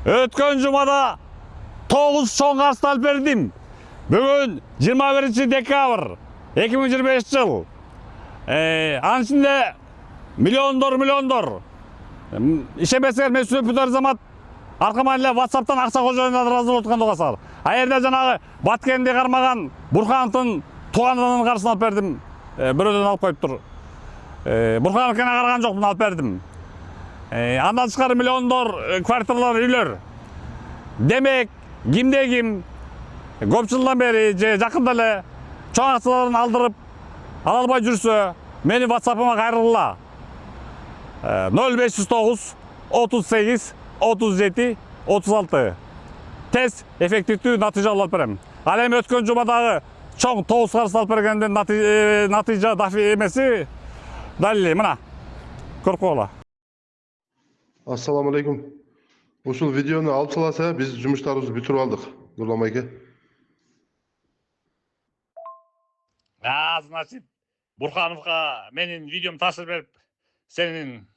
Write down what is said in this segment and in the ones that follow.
Өткен жумада 9 чоң карсы алып бердим. Бүгүн 21-декабрь 2025 жыл. Анын ичинде миллиондор. Ишенбесеңер, мен Сүлпүтөр Замат аркаман эле WhatsApp'тан акча кожоюна ыраазы болуп аткан угасаңар. Аерде жанагы Баткенди кармаган Бурхановдун тууганынын каршысына алып бердим. Бирөөдөн алып коюптур. Бурхановдукine караган жокмун, алып бердим. Андан тышкары миллиондор квартиралар, үйлөр. Демек, кимде ким көп жылдан бери же жакында эле чоң акчаларын алдырып ала албай жүрсө, мени WhatsApp'ыма кайрылгыла. 0509 38 37 36. Тез, эффективдүү натыйжа алып берем. Ал эми өткөн жумадагы чоң 9 карсы алып бергенден натыйжа дафи эмеси далили мына. Көрүп койгула. Assalamu alaikum. Ушул видеону алып саласа, биз жумуштарыбызды бүтүрүп алдык. Нурлан байке. Значит, Бурхановга менин видеом таасир берип, сенин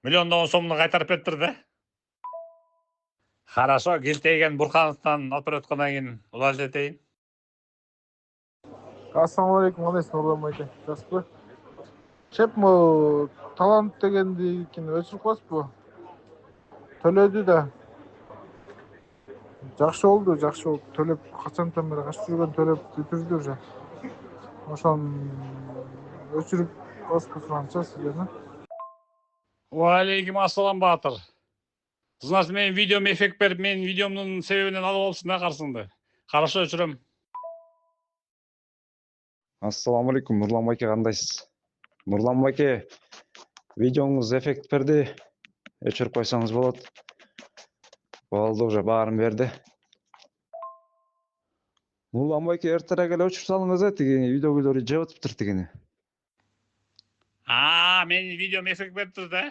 миллиондогон сомуну кайтарып бериптир да. Хорошо, келтейген Бурхановдон алып берип аткандан кийин улай жетейин. Ассаламу алейкум, кандайсың Нурлан байке? Жакшыбы? Шеп, му талант дегенди өчүрүп коесузбу? Төлөдү да. Жакшы болду. Төлөп качантан бери качып жүргөн төлөп бүтүрдү уже. Ошон өчүрүп коесузбу суранчы сиздерден? Алейкум ассалам Баатыр. Значит, менин видеомо эффект берип, менин видеомдун себебинен алып алыпсың да карсыңды. Хорошо, өчүрөм. Ассаламу алейкум, Нурлан байке, кандайсыз? Нурлан байке, видеоңуз эффект берди. Өчүрүп койсоңуз болот. Болду, уже баарын берди. Нурлан байке, эртерээк эле өчүрүп салыңыз тигини видеолорду жеп атыптыр тигини. Менин видеом эффект бериптир да.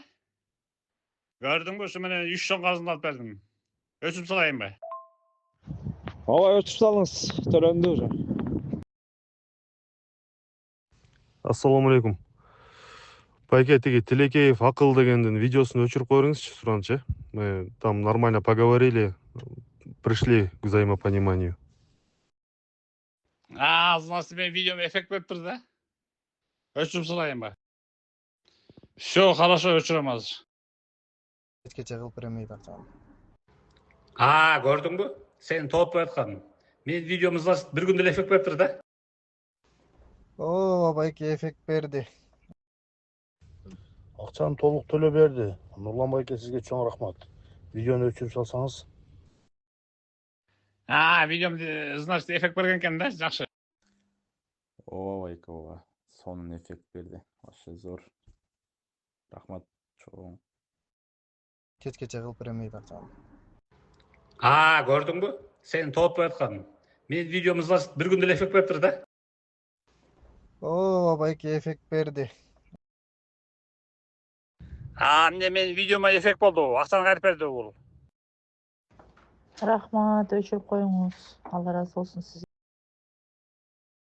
Көрдүңбү, ушу менен 3 чоң карызын алып бердим. Өчүрүп салайынбы? Ооба, өчүрүп салыңыз, төлөндү уже. Ассаламу алейкум. Байке, тиги Тилекеев акыл дегендин видеосун өчүрүп коюңузчу, суранчы. Мы там нормально поговорили, пришли к взаимопониманию. Значит, менин видеом эффект бериптир да. Өчүрүп салайынбы? Все, хорошо, өчүрөм азыр. Кече кылып беремей акчаны. Көрдүңбү? Сени топ аткан. Менин видеом бир күндө эле эффект бериптир да. О, байке эффект берди. Акчаны толук төлөп берди. Нурлан байке, сизге чоң рахмат. Видеону өчүрүп салсаңыз. Видеом, значит, эффект берген экен да, жакшы. Ооба байке, ооба. Сонун эффект берди. Вообще зор. Рахмат чоң. Кече кылып беремей акчаны. Көрдүңбү? Сени топ аткан. Менин видеом бир күндө эле эффект бериптир да. О, байке эффект берди. Эмне менин видеомо эффект болду. Акчаны кайтарып берди бул. Рахмат, өчүрүп коюңуз. Алла ыраазы болсун сизге.